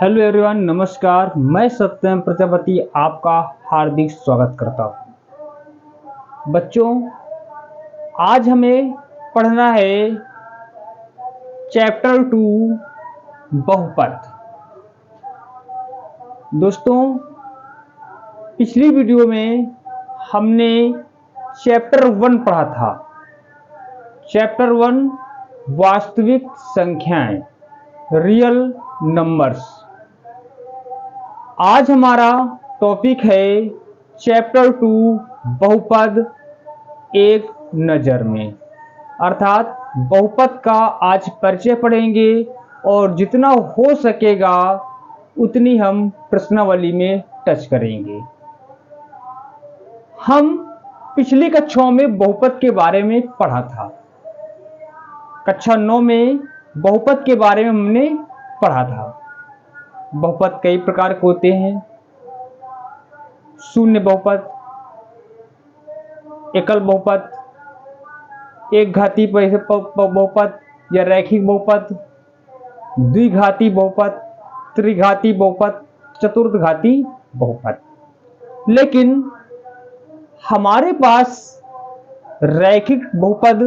Hello everyone, नमस्कार। मैं सत्यम प्रजापति आपका हार्दिक स्वागत करता हूँ। बच्चों, आज हमें पढ़ना है चैप्टर 2 बहुपद। दोस्तों, पिछली वीडियो में हमने चैप्टर 1 पढ़ा था। चैप्टर 1 वास्तविक संख्याएं, रियल नंबर्स। आज हमारा टॉपिक है चैप्टर 2 बहुपद एक नज़र में, अर्थात बहुपद का आज परिचय पढ़ेंगे और जितना हो सकेगा उतनी हम प्रश्नावली में टच करेंगे। हम पिछली कक्षाओं में बहुपद के बारे में पढ़ा था। कक्षा 9 में बहुपद के बारे में हमने पढ़ा था। बहुपद कई प्रकार के होते हैं। शून्य बहुपद, एकल बहुपद, एक घाती बहुपद या रैखिक बहुपद, द्विघाती बहुपद, त्रिघाती बहुपद, चतुर्थघाती बहुपद। लेकिन हमारे पास रैखिक बहुपद,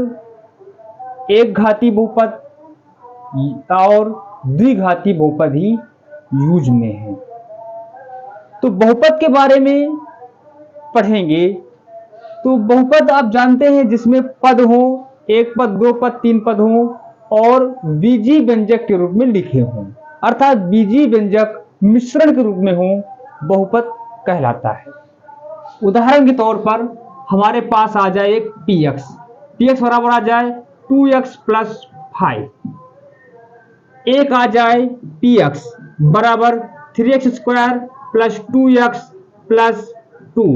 एक घाती बहुपद और द्विघाती बहुपद ही यूज में है। तो बहुपद के बारे में पढ़ेंगे। तो बहुपद आप जानते हैं जिसमें पद हो, एक पद, दो पद, तीन पद हो और बीजी व्यंजक के रूप में लिखे हों, अर्थात बीजी व्यंजक मिश्रण के रूप में हो, बहुपद कहलाता है। उदाहरण के तौर पर हमारे पास आ जाए एक px बराबर आ जाए 2x + 5। एक आ जाए px बराबर 3x² + 2x + 2।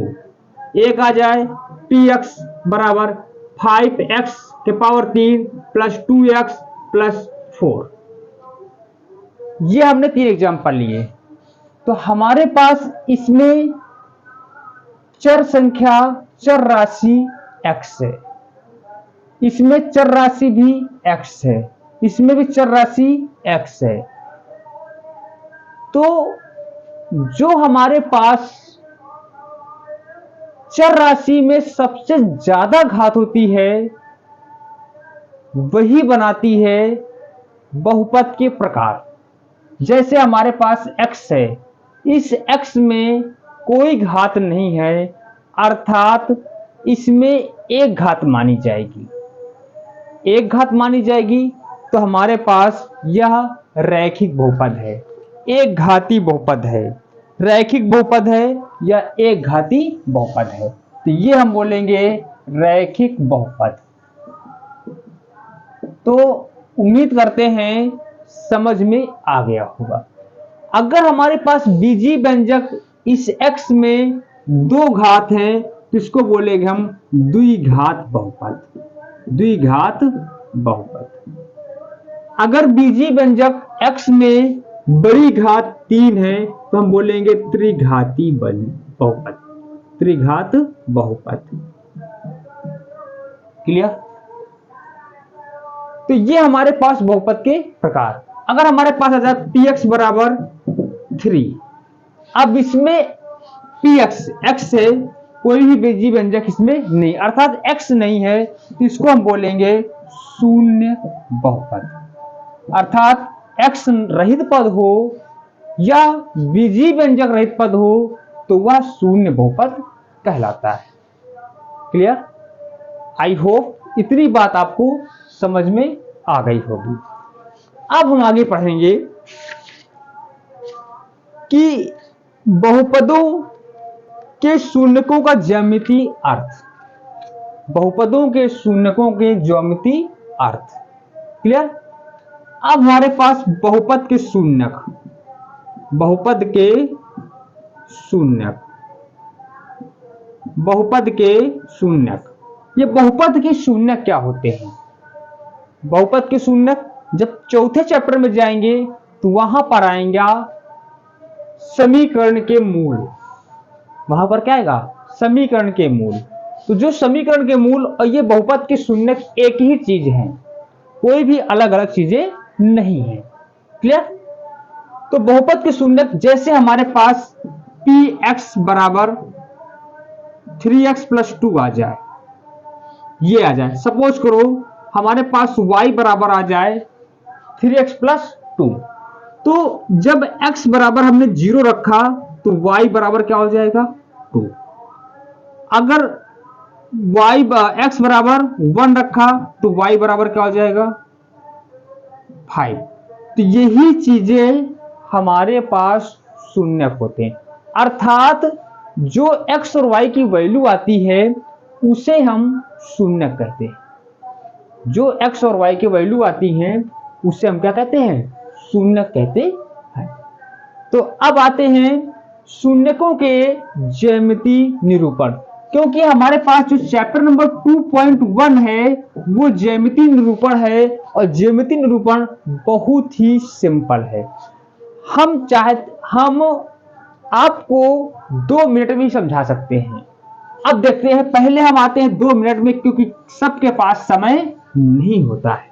एक आ जाए px बराबर 5x³ + 2x + 4। ये हमने 3 एग्जाम्पल लिए। तो हमारे पास इसमें चर संख्या, चर राशि x है, इसमें चर राशि भी x है, इसमें भी चर राशि x है। तो जो हमारे पास चर राशि में सबसे ज्यादा घात होती है वही बनाती है बहुपद के प्रकार। जैसे हमारे पास x है, इस x में कोई घात नहीं है, अर्थात इसमें एक घात मानी जाएगी। एक घात मानी जाएगी तो हमारे पास यह रैखिक बहुपद है, एक घाती बहुपद है, रैखिक बहुपद है या एक घाती बहुपद है। तो ये हम बोलेंगे रैखिक बहुपद। तो उम्मीद करते हैं समझ में आ गया होगा। अगर हमारे पास बीजी व्यंजक इस x में 2 घात हैं तो इसको बोलेंगे हम द्विघात बहुपद। द्विघात बहुपद। अगर बीजी व्यंजक x में बड़ी घात 3 है तो हम बोलेंगे त्रिघाती बहुपद। त्रिघात बहुपद। क्लियर? तो ये हमारे पास बहुपद के प्रकार। अगर हमारे पास आ जाए px बराबर 3, अब इसमें px x है, कोई भी बीजी व्यंजक इसमें नहीं, अर्थात x नहीं है, तो इसको हम बोलेंगे शून्य बहुपद। अर्थात x रहित पद हो या बीजी व्यंजक रहित पद हो तो वह शून्य बहुपद कहलाता है। क्लियर? आई होप इतनी बात आपको समझ में आ गई होगी। अब हम आगे पढ़ेंगे कि बहुपदों के शून्यकों का ज्यामितीय अर्थ। बहुपदों के शून्यकों के ज्यामितीय अर्थ। क्लियर? अब हमारे पास बहुपद के शून्यक, बहुपद के शून्यक, बहुपद के शून्यक। ये बहुपद के शून्यक क्या होते हैं? बहुपद के शून्यक जब चौथे चैप्टर में जाएंगे तो वहां पर आएगा समीकरण के मूल। वहां पर क्या आएगा? समीकरण के मूल। तो जो समीकरण के मूल और ये बहुपद के शून्यक एक ही चीज है, कोई भी अलग अलग चीजें नहीं है। क्लियर? तो बहुपद के शून्यक जैसे हमारे पास पी एक्स बराबर 3x प्लस 2 आ जाए, ये आ जाए, सपोज करो हमारे पास y बराबर आ जाए 3x प्लस 2, तो जब x बराबर हमने 0 रखा तो y बराबर क्या हो जाएगा 2। अगर x बराबर 1 रखा तो y बराबर क्या हो जाएगा 5। तो यही चीजें हमारे पास शून्यक होते हैं, अर्थात जो x और y की वैल्यू आती है उसे हम शून्यक कहते हैं। जो x और y की वैल्यू आती हैं उसे हम क्या कहते हैं, शून्यक कहते हैं। तो अब आते हैं शून्यकों के ज्यामितीय निरूपण, क्योंकि हमारे पास जो चैप्टर नंबर 2.1 है वो ज्यामितीय निरूपण है, और ज्यामितीय निरूपण बहुत ही सिंपल है। हम आपको 2 मिनट में समझा सकते हैं। अब देखते हैं, पहले हम आते हैं 2 मिनट में, क्योंकि सबके पास समय नहीं होता है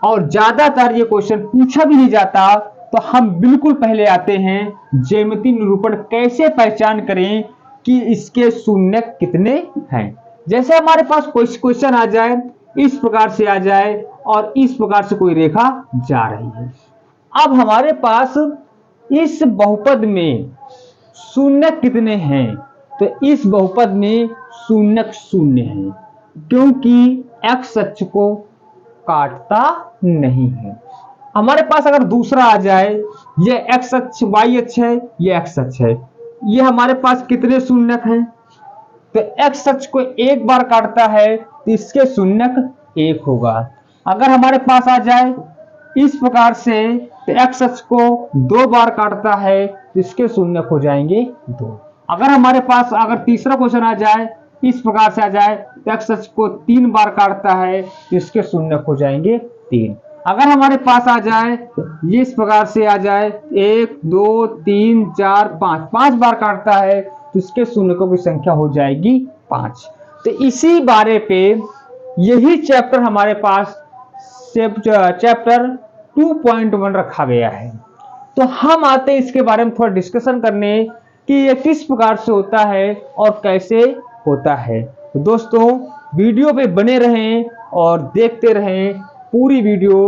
और ज्यादातर ये क्वेश्चन पूछा भी नहीं जाता। तो हम बिल्कुल पहले आते हैं ज्यामितीय निरूपण कैसे पहचान करें कि इसके शून्यक कितने हैं। जैसे हमारे पास कोई क्वेश्चन आ जाए, इस प्रकार से आ जाए और इस प्रकार से कोई रेखा जा रही है। अब हमारे पास इस बहुपद में शून्यक कितने हैं, तो इस बहुपद में शून्यक 0 है, क्योंकि x अक्ष को काटता नहीं है। हमारे पास अगर दूसरा आ जाए, ये x अक्ष y अक्ष है, ये x अक्ष है, ये हमारे पास कितने शून्यक हैं, तो x अक्ष को एक बार काटता है तो इसके शून्यक 1 होगा। अगर हमारे पास आ जाए इस प्रकार से, तो x अक्ष को 2 बार काटता है तो इसके शून्यक हो जाएंगे 2। अगर हमारे पास अगर तीसरा क्वेश्चन आ जाए, इस प्रकार से आ जाए, तो x अक्ष को 3 बार काटता है तो इसके शून्यक हो जाएंगे 3। अगर हमारे पास आ जाए, ये इस प्रकार से आ जाए, 1 2 3 4 5 बार काटता है तो इसके शून्यकों की संख्या हो जाएगी 5। तो इसी बारे पे यही चैप्टर हमारे पास चैप्टर 2.1 रखा गया है। तो हम आते हैं इसके बारे में थोड़ा डिस्कशन करने कि ये किस प्रकार से होता है और कैसे होता है। तो दोस्तों वीडियो पे बने रहें और देखते रहें, पूरी वीडियो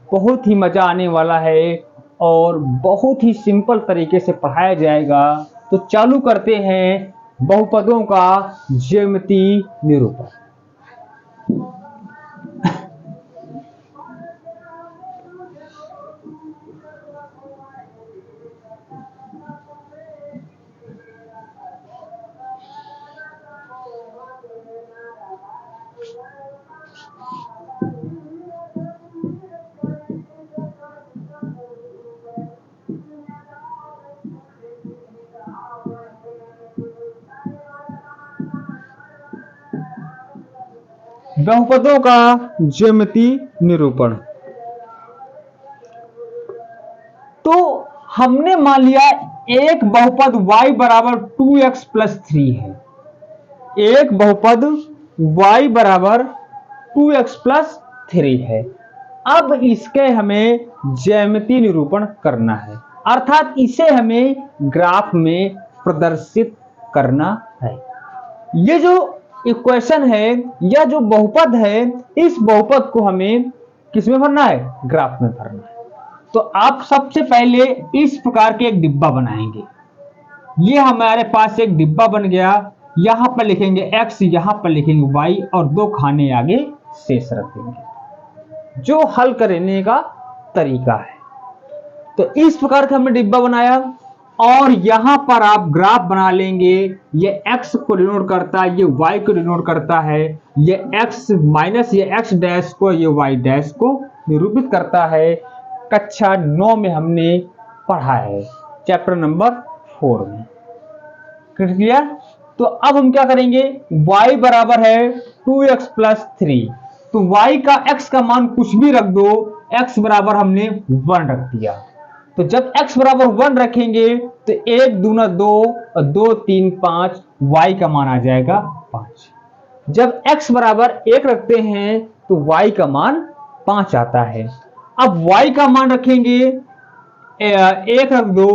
बहुत ही मजा आने वाला है और बहुत ही सिंपल तरीके से पढ़ाया जाएगा। तो चालू करते हैं बहुपदों का ज्यामितीय निरूपण। बहुपदों का ज्यामितीय निरूपण। तो हमने मान लिया एक बहुपद y बराबर 2x प्लस 3 है, एक बहुपद y बराबर 2x प्लस 3 है। अब इसके हमें ज्यामितीय निरूपण करना है, अर्थात इसे हमें ग्राफ में प्रदर्शित करना है। ये जो इक्वेशन है या जो बहुपद है, इस बहुपद को हमें किसमें भरना है, ग्राफ में भरना है। तो आप सबसे पहले इस प्रकार के एक डिब्बा बनाएंगे। ये हमारे पास एक डिब्बा बन गया, यहां पर लिखेंगे x, यहां पर लिखेंगे y और 2 खाने आगे शेष रखेंगे, जो हल करने का तरीका है। तो इस प्रकार का हमने डिब्बा बनाया और यहां पर आप ग्राफ बना लेंगे। ये x को डिनोट करता है, ये y को डिनोट करता है, ये x माइनस ये x डैश को, ये y डैश को निरूपित करता है। कक्षा 9 में हमने पढ़ा है, चैप्टर नंबर 4 में। क्लियर? तो अब हम क्या करेंगे, y बराबर है 2x प्लस 3, तो y का x का मान कुछ भी रख दो, x बराबर हमने 1 रख दिया। तो जब x बराबर 1 रखेंगे तो 1 दूना 2 और 2 3 5, y का मान आ जाएगा 5। जब x बराबर 1 रखते हैं तो y का मान 5 आता है। अब y का मान रखेंगे एक रख दो,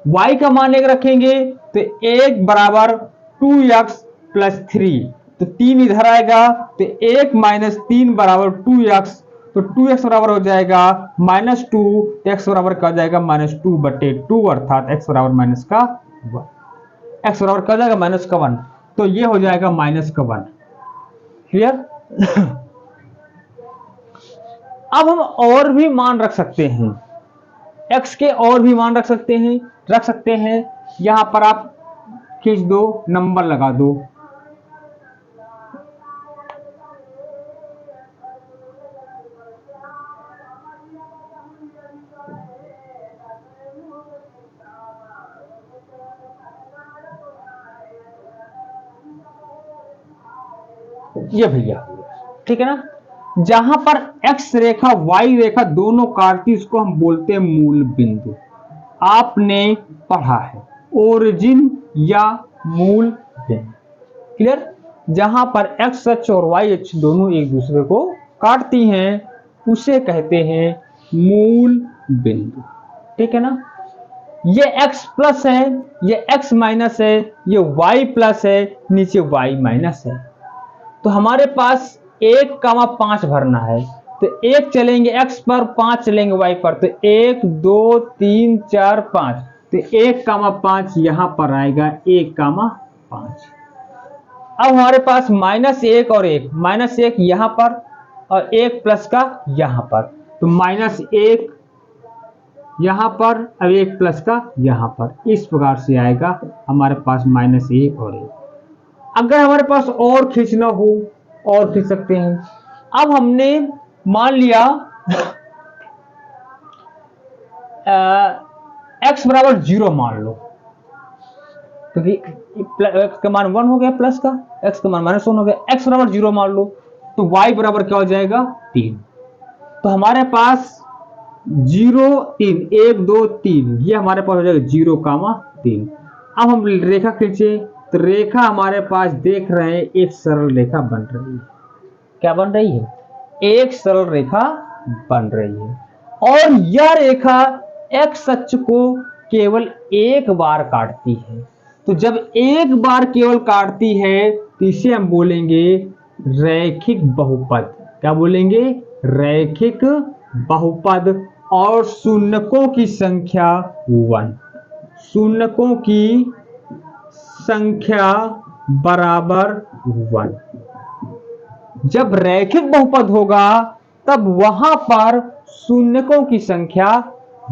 y का मान एक रखेंगे तो एक बराबर 2x प्लस 3, तो 3 इधर आएगा तो 1 माइनस 3 बराबर 2x, तो 2x बराबर हो जाएगा -2, x बराबर क्या हो जाएगा -2/2, अर्थात x बराबर माइनस का 1, x बराबर क्या हो जाएगा माइनस का 1, तो ये हो जाएगा माइनस का 1। क्लियर? अब हम और भी मान रख सकते हैं, x के और भी मान रख सकते हैं। यहां पर आप खींच दो, नंबर लगा दो। ये भैया, ठीक है ना, जहां पर x रेखा y रेखा दोनों काटती, उसको हम बोलते हैं मूल बिंदु। आपने पढ़ा है ओरिजिन या मूल बिंदु। क्लियर? जहां पर x अक्ष और y अक्ष दोनों एक दूसरे को काटती हैं, उसे कहते हैं मूल बिंदु। ठीक है ना? ये x प्लस है, ये x माइनस है, ये y प्लस है, नीचे y माइनस है। तो हमारे पास 1,5 भरना है, तो 1 चलेंगे x पर, 5 चलेंगे y पर, तो 1 2 3 4 5, तो 1,5 यहां पर आएगा, 1,5। अब हमारे पास -1 और 1, -1 यहां पर और 1 प्लस का यहां पर, तो -1 यहां पर, अब 1 प्लस का यहां पर, इस प्रकार से आएगा हमारे पास -1 और 1। अगर हमारे पास और खींचना हो और खींच सकते हैं। अब हमने मान लिया x बराबर 0 मान लो, क्योंकि x का मान 1 हो गया, प्लस का x का मान -1 हो गया, x बराबर 0 मान लो, तो y बराबर क्या हो जाएगा 3। तो हमारे पास 0 3 1 2 3, ये हमारे पास हो जाएगा 0,3। अब हम रेखा खींचे, तो रेखा हमारे पास देख रहे हैं एक सरल रेखा बन रही है। क्या बन रही है? एक सरल रेखा बन रही है, और यह रेखा x अक्ष को केवल एक बार काटती है। तो जब एक बार केवल काटती है तो इसे हम बोलेंगे रैखिक बहुपद। क्या बोलेंगे? रैखिक बहुपद। और शून्यकों की संख्या 1, शून्यकों की संख्या बराबर 1। जब रैखिक बहुपद होगा तब वहां पर शून्यकों की संख्या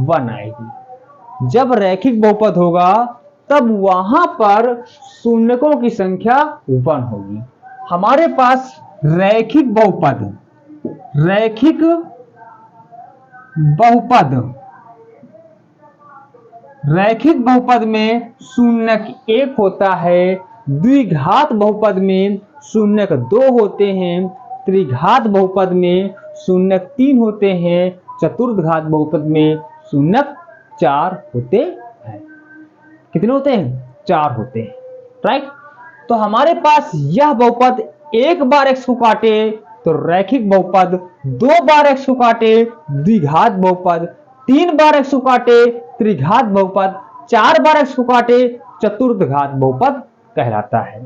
1 आएगी। जब रैखिक बहुपद होगा तब वहां पर शून्यकों की संख्या 1 होगी। हमारे पास रैखिक बहुपद, रैखिक बहुपद, रैखिक बहुपद में शून्यक 1 होता है, द्विघात बहुपद में शून्यक 2 होते हैं, त्रिघात बहुपद में शून्यक 3 होते हैं, चतुर्घात बहुपद में शून्यक 4 होते हैं। कितने होते हैं? 4 होते हैं। राइट? तो हमारे पास यह बहुपद एक बार x को काटे तो रैखिक बहुपद, 2 बार x को काटे द्विघात बहुपद, 3 बार x को काटे त्रिघात बहुपद, 4 बार x को काटे चतुर्घात बहुपद कहलाता है।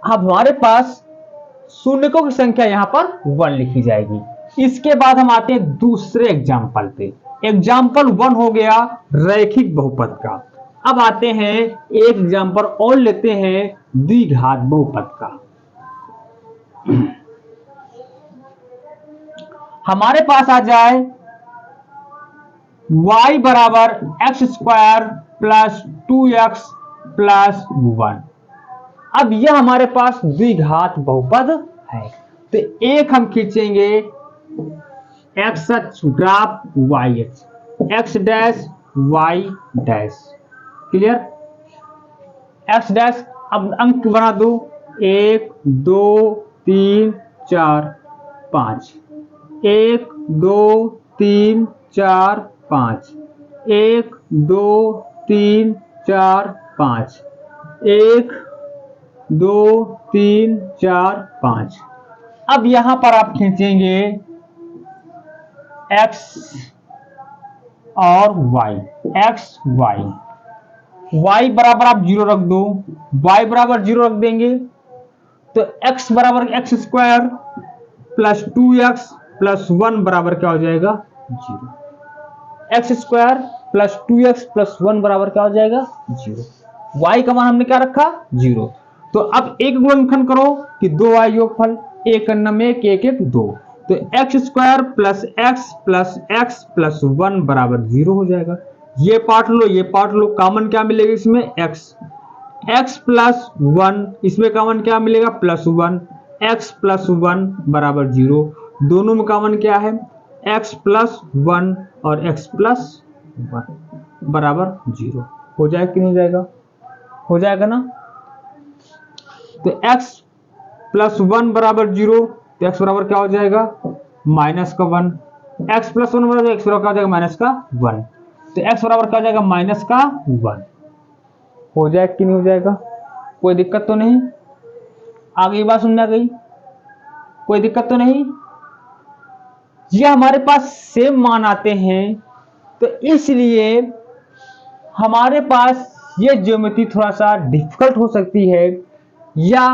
अब हमारे पास शून्यकों की संख्या यहां पर 1 लिखी जाएगी। इसके बाद हम आते हैं दूसरे एग्जाम्पल पे। एग्जाम्पल 1 हो गया रैखिक बहुपद का। अब आते हैं एक एग्जाम्पल और लेते हैं द्विघात बहुपद का। हमारे पास आ जाए y बराबर x² प्लस 2x प्लस 1। अब यह हमारे पास द्विघात बहुपद है, तो एक हम खींचेंगे x अक्ष ग्राफ y अक्ष, x dash y dash. Clear? x dash, अब अंक बना दो, 1 2 3 4 5, 1 2 3 4 5, 1 2 3 4 5, 1 2 3 4 5। अब यहां पर आप खींचेंगे x और y, x y, y बराबर आप 0 रख दो, y बराबर 0 रख देंगे तो x बराबर x square plus 2x plus 1 बराबर क्या हो जाएगा 0। X square plus 2x plus 1 बराबर क्या हो जाएगा 0। y का मान हमने क्या रखा 0। तो अब एक गुणनखंड करो कि 2y योगफल, एक अन्नम एक एक एक 2, तो x square plus x plus 1 बराबर 0 हो जाएगा। ये पार्ट लो, ये पार्ट लो, कॉमन क्या मिलेगा इसमें x प्लस 1, इसमें कॉमन क्या मिलेगा प्लस 1, x प्लस 1 बराबर 0। दोनों में कॉमन क्या है x प्लस 1 और x प्लस 1 बराबर 0। हो जाएगा कि नहीं जाएगा, हो जाएगा ना। तो x प्लस 1 बराबर 0, तो x बराबर क्या हो जाएगा माइनस का 1, x प्लस 1 बराबर x बराबर क्या हो जाएगा माइनस का 1, तो x बराबर क्या हो जाएगा माइनस का 1। हो जाएगा कि नहीं हो जाएगा, कोई दिक्कत तो नहीं, आगे ये बात समझ आ गई, कोई दिक्कत तो नहीं। ये हमारे पास सेम मान आते हैं तो इसलिए हमारे पास ये ज्योमेट्री थोड़ा सा डिफिकल्ट हो सकती है या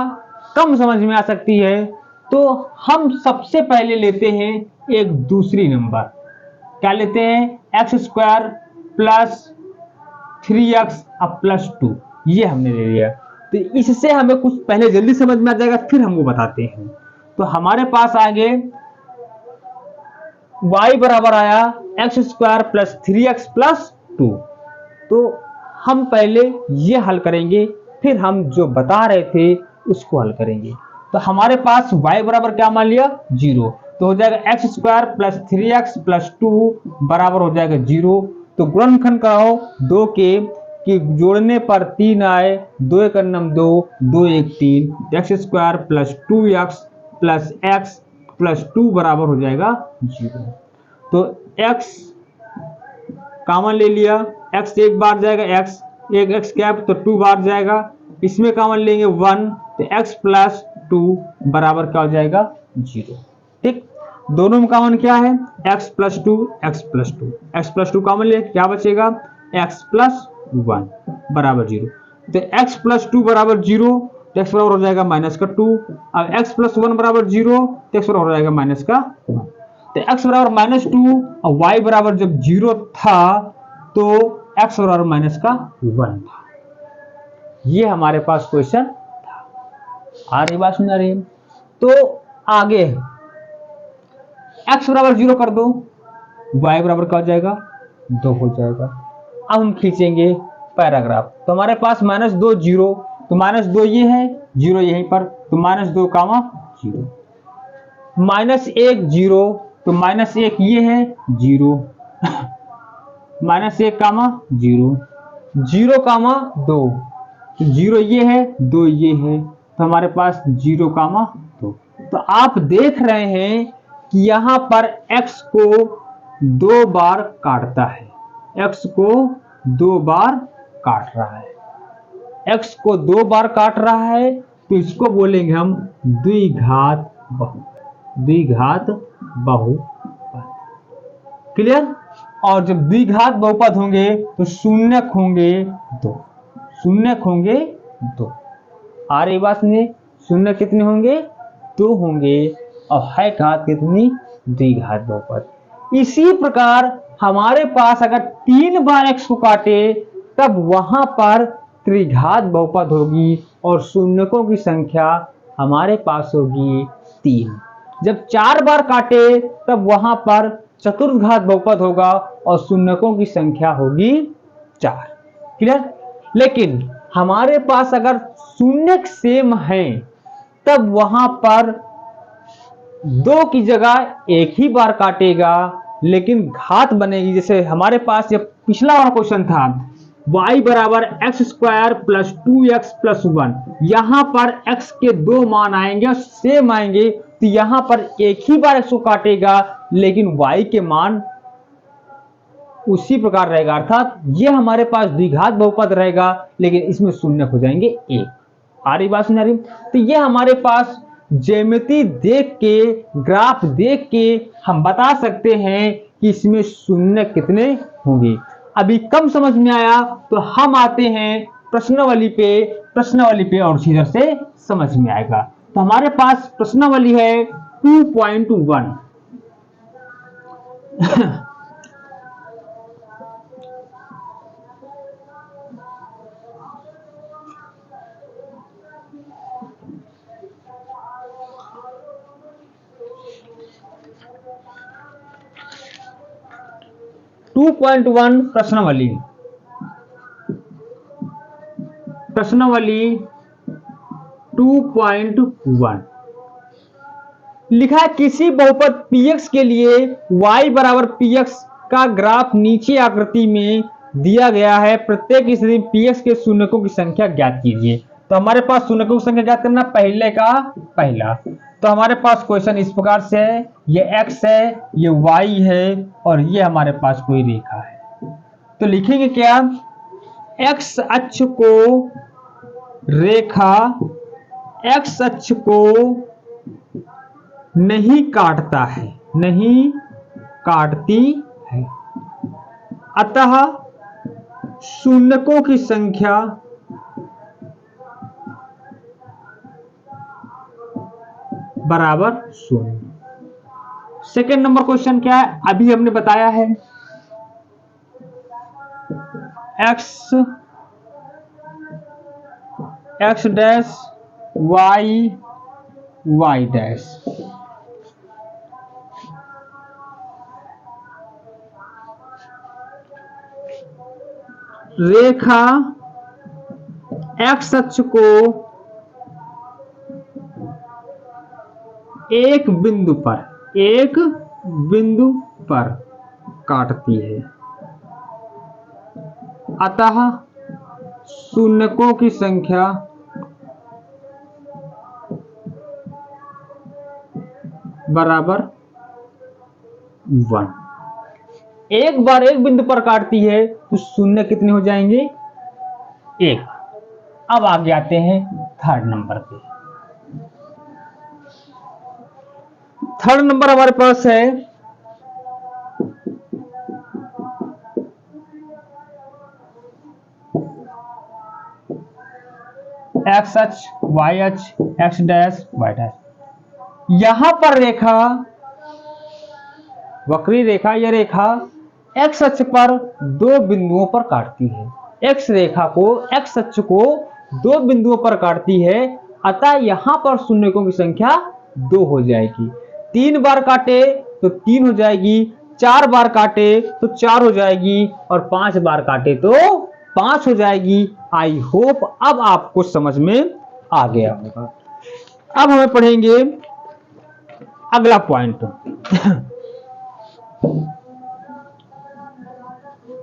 कम समझ में आ सकती है। तो हम सबसे पहले लेते हैं एक दूसरी नंबर, क्या लेते हैं एक्स स्क्वायर प्लस 3x अब प्लस 2, ये हमने ले लिया। तो इससे हमें कुछ पहले जल्दी समझ में आ जाएगा, फिर हमको बताते हैं। तो हमारे पास आगे y बराबर आया x square plus 3x plus 2। तो हम पहले ये हल करेंगे, फिर हम जो बता रहे थे उसको हल करेंगे। तो हमारे पास y बराबर क्या मान लिया 0, तो हो जाएगा x square plus 3x plus 2 बराबर हो जाएगा 0। तो गुणनखंड कराओ 2 के कि जोड़ने पर 3 आए, 2 एक अन्नम 2, 2 एक 3, x square plus 2x plus x plus 2 बराबर हो जाएगा 0। तो x कॉमन ले लिया, x एक बार जाएगा, x एक x कैप तो 2 बार जाएगा, इसमें कॉमन लेंगे 1, तो x प्लस 2 बराबर क्या हो जाएगा 0। ठीक, दोनों में कॉमन क्या है x plus 2 x plus 2, x plus 2 common ले क्या बचेगा x प्लस 1 बराबर 0। तो x प्लस 2 बराबर 0, तो x बराबर हो जाएगा माइनस का 2। अब x प्लस 1 बराबर 0, तो x बराबर हो जाएगा माइनस का 1। तो x बराबर माइनस 2 और y बराबर जब 0 था तो x बराबर माइनस का 1 था। ये हमारे पास क्वेश्चन था। आ रही बात सुन रही है। तो आगे x बराबर 0 कर दो, y बराबर क्या हो जाएगा 2 हो जाएगा। अब हम खींचेंगे पैराग्राफ, तो हमारे पास माइनस 2 0, तो माइनस 2 ये है 0 यहीं पर, तो माइनस 2 कामा 0, माइनस 1 0, तो माइनस 1 ये है 0, माइनस 1 कामा 0, 0 कामा 2, तो 0 ये है 2 ये है, तो हमारे पास 0 कामा 2। तो आप देख रहे हैं कि यहां पर x को 2 बार काटता है, x को 2 बार काट रहा है, x को 2 बार काट रहा है, तो इसको बोलेंगे हम द्विघात बहुपद। क्लियर। और जब द्विघात बहुपद होंगे तो शून्यक होंगे 2, शून्यक होंगे 2। आ रही बात नहीं, शून्य कितने होंगे 2 होंगे, और है घात कितनी द्विघात बहुपद। इसी प्रकार हमारे पास अगर 3 बार x को काटे तब वहां पर त्रिघात बहुपद होगी और शून्यकों की संख्या हमारे पास होगी 3। जब 4 बार काटे तब वहां पर चतुर्घात बहुपद होगा और शून्यकों की संख्या होगी 4। क्लियर। लेकिन हमारे पास अगर शून्यक सेम है तब वहां पर 2 की जगह 1 ही बार काटेगा, लेकिन घात बनेगी। जैसे हमारे पास जब पिछला वाला क्वेश्चन था y बराबर x square plus 2x plus 1, यहां पर x के 2 मान आएंगे और सेम आएंगे, तो यहां पर 1 ही बार x को काटेगा, लेकिन y के मान उसी प्रकार रहेगा। अर्थात ये हमारे पास द्विघात बहुपद रहेगा, लेकिन इसमें शून्य हो जाएंगे 1। आ रही बात, सुन रही? तो ये हमारे पास ज्यामिति देख के, ग्राफ देख के हम बता सकते हैं कि इसमें शून्य कितने होंगे। अभी कम समझ में आया तो हम आते हैं प्रश्नावली पे और सीधे से समझ में आएगा। तो हमारे पास प्रश्नावली है 2.1। 2.1 प्रश्नावली 2.1 लिखा है किसी बहुपद px के लिए y बराबर px का ग्राफ नीचे आकृति में दिया गया है। प्रत्येक स्थिति px के शून्यकों की संख्या ज्ञात कीजिए। तो हमारे पास शून्यकों की संख्या ज्ञात करना, पहले का पहला। तो हमारे पास क्वेश्चन इस प्रकार से है, ये x है, ये y है और ये हमारे पास कोई रेखा है। तो लिखेंगे क्या, x अक्ष को रेखा x अक्ष को नहीं काटता है, नहीं काटती है, अतः शून्यकों की संख्या बराबर शून्य। सेकेंड नंबर क्वेश्चन क्या है, अभी हमने बताया है x डैश y डैश। रेखा x अक्ष को एक बिंदु पर काटती है, अतः शून्यकों की संख्या बराबर 1। एक बार एक बिंदु पर काटती है तो शून्य कितने हो जाएंगे, 1। अब आगे आते हैं थर्ड नंबर पे। थर्ड नंबर हमारे पास है x अक्ष, y अक्ष, x डैश y डैश। यहां पर रेखा, वक्री रेखा, यह रेखा x अक्ष पर दो बिंदुओं पर काटती है। x रेखा को, x अक्ष को दो बिंदुओं पर काटती है, अतः यहां पर शून्यकों की संख्या 2 हो जाएगी। 3 बार काटे तो 3 हो जाएगी, 4 बार काटे तो 4 हो जाएगी और 5 बार काटे तो 5 हो जाएगी। आई होप अब आपको समझ में आ गया होगा। अब हमें पढ़ेंगे अगला पॉइंट।